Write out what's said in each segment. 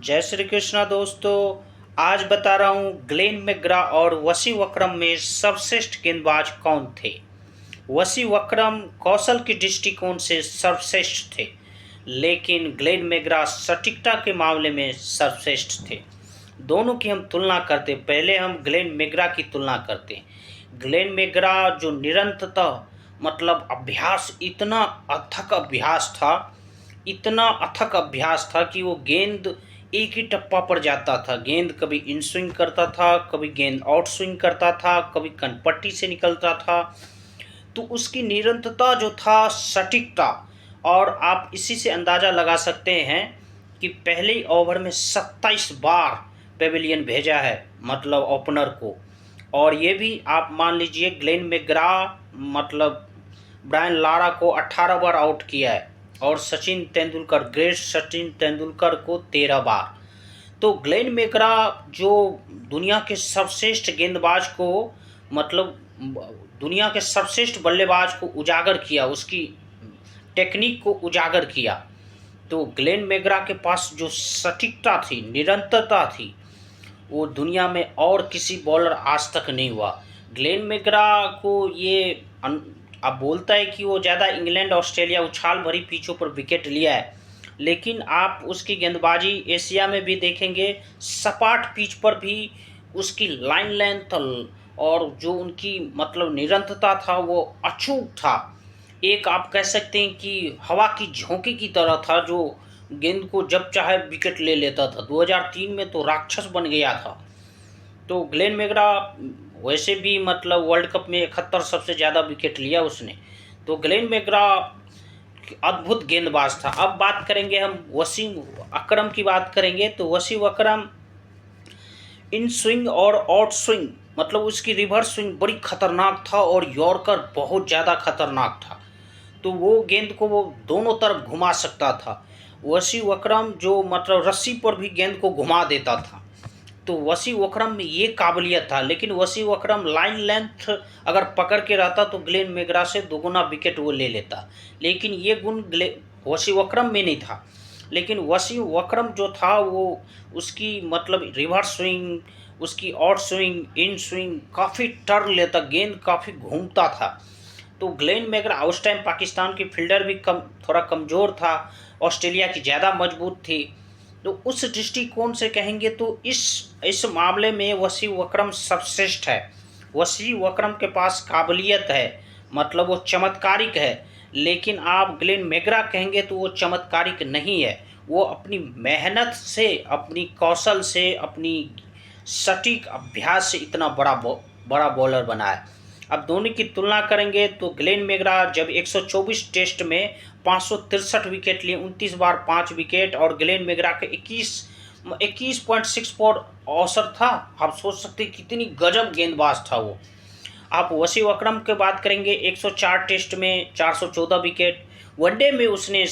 जय श्री कृष्णा दोस्तों। आज बता रहा हूँ ग्लेन मैकग्रा और वसीम अकरम में सर्वश्रेष्ठ गेंदबाज कौन थे। वसीम अकरम कौशल के दृष्टिकोण से सर्वश्रेष्ठ थे, लेकिन ग्लेन मैकग्रा सटीकता के मामले में सर्वश्रेष्ठ थे। दोनों की हम तुलना करते, पहले हम ग्लेन मैकग्रा की तुलना करते। ग्लेन मैकग्रा जो निरंतरता मतलब अभ्यास, इतना अथक अभ्यास था कि वो गेंद एक ही टप्पा पर जाता था। गेंद कभी इन स्विंग करता था, कभी गेंद आउट स्विंग करता था, कभी कनपट्टी से निकलता था। तो उसकी निरंतरता जो था, सटीकता, और आप इसी से अंदाज़ा लगा सकते हैं कि पहले ही ओवर में 27 बार पेविलियन भेजा है, मतलब ओपनर को। और ये भी आप मान लीजिए ग्लेन मैकग्रा मतलब ब्रायन लारा को 18 बार आउट किया है, और ग्रेट सचिन तेंदुलकर को 13 बार। तो ग्लेन मैकग्रा जो दुनिया के सर्वश्रेष्ठ गेंदबाज को मतलब दुनिया के सर्वश्रेष्ठ बल्लेबाज को उजागर किया, उसकी टेक्निक को उजागर किया। तो ग्लेन मैकग्रा के पास जो सटीकता थी, निरंतरता थी, वो दुनिया में और किसी बॉलर आज तक नहीं हुआ। ग्लेन मैकग्रा को ये अब बोलता है कि वो ज़्यादा इंग्लैंड ऑस्ट्रेलिया उछाल भरी पिचों पर विकेट लिया है, लेकिन आप उसकी गेंदबाजी एशिया में भी देखेंगे, सपाट पिच पर भी उसकी लाइन लेंथ और जो उनकी मतलब निरंतरता था वो अचूक था। एक आप कह सकते हैं कि हवा की झोंके की तरह था, जो गेंद को जब चाहे विकेट ले लेता था। 2003 में तो राक्षस बन गया था। तो ग्लेन मैकग्रा वैसे भी मतलब वर्ल्ड कप में 71 सबसे ज़्यादा विकेट लिया उसने। तो ग्लेन मैकग्रा अद्भुत गेंदबाज था। अब बात करेंगे हम वसीम अकरम की बात करेंगे। तो वसीम अकरम इन स्विंग और आउट स्विंग मतलब उसकी रिवर्स स्विंग बड़ी खतरनाक था, और यॉर्कर बहुत ज़्यादा खतरनाक था। तो वो गेंद को वो दोनों तरफ घुमा सकता था। वसीम अकरम जो मतलब रस्सी पर भी गेंद को घुमा देता था। तो वसीम अकरम में ये काबिलियत था, लेकिन वसीम अकरम लाइन लेंथ अगर पकड़ के रहता तो ग्लेन मैकग्रा से दोगुना विकेट वो ले लेता, लेकिन ये गुण वसीम अकरम में नहीं था। लेकिन वसीम अकरम जो था वो उसकी मतलब रिवर्स स्विंग, उसकी आउट स्विंग, इन स्विंग काफ़ी टर्न लेता, गेंद काफ़ी घूमता था। तो ग्लेन मैकग्रा उस टाइम पाकिस्तान की फील्डर भी थोड़ा कमज़ोर था, ऑस्ट्रेलिया की ज़्यादा मजबूत थी। तो उस दृष्टिकोण से कहेंगे तो इस मामले में वसीम अकरम सर्वश्रेष्ठ है। वसीम अकरम के पास काबिलियत है, मतलब वो चमत्कारिक है। लेकिन आप ग्लेन मैकग्रा कहेंगे तो वो चमत्कारिक नहीं है। वो अपनी मेहनत से, अपनी कौशल से, अपनी सटीक अभ्यास से इतना बड़ा बॉलर बना है। अब दोनों की तुलना करेंगे तो ग्लेन मैकग्रा जब 124 टेस्ट में 563 विकेट लिए, 29 बार 5 विकेट, और ग्लेन मैकग्रा के 21.64 औसत था। आप सोच सकते हैं कितनी गजब गेंदबाज था वो। आप वसीम अकरम की बात करेंगे, 104 टेस्ट में 414 विकेट, वनडे में उसने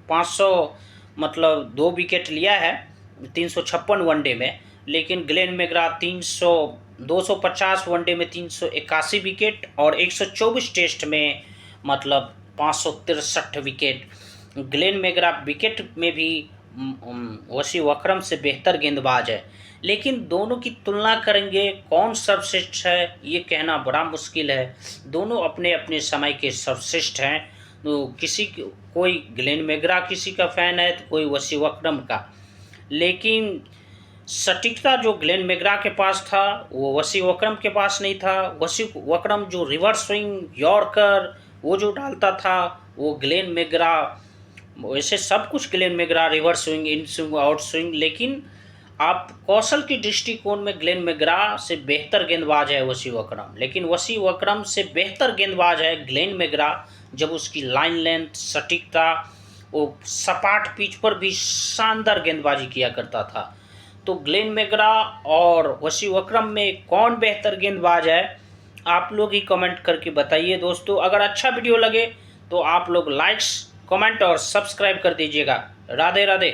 500 मतलब 2 विकेट लिया है, 356 वनडे में। लेकिन ग्लेन मैकग्रा 250 वनडे में 381 विकेट, और 124 टेस्ट में मतलब 563 विकेट। ग्लेन मैकग्रा विकेट में भी वसीम अकरम से बेहतर गेंदबाज है। लेकिन दोनों की तुलना करेंगे, कौन सर्वश्रेष्ठ है ये कहना बड़ा मुश्किल है। दोनों अपने अपने समय के सर्वश्रेष्ठ हैं। तो कोई ग्लेन मैकग्रा किसी का फ़ैन है तो कोई वसीम अकरम का। लेकिन सटीकता जो ग्लेन मैकग्रा के पास था वो वसीम अकरम के पास नहीं था। वसीम अकरम जो रिवर्स स्विंग, यॉर्कर वो जो डालता था, वो ग्लेन मैकग्रा, वैसे सब कुछ Glenn McGrath, reverse swing, in swing, out swing, लेकिन आप कौशल की दृष्टिकोण में ग्लेन मैकग्रा से बेहतर गेंदबाज है वसीम अकरम। लेकिन वसीम अकरम से बेहतर गेंदबाज है ग्लेन मैकग्रा, जब उसकी लाइन लेंथ, सटीकता, वो सपाट पिच पर भी शानदार गेंदबाजी किया करता था। तो ग्लेन मैकग्रा और वसीम अकरम में कौन बेहतर गेंदबाज है, आप लोग ही कमेंट करके बताइए दोस्तों। अगर अच्छा वीडियो लगे तो आप लोग लाइक्स, कमेंट और सब्सक्राइब कर दीजिएगा। राधे राधे।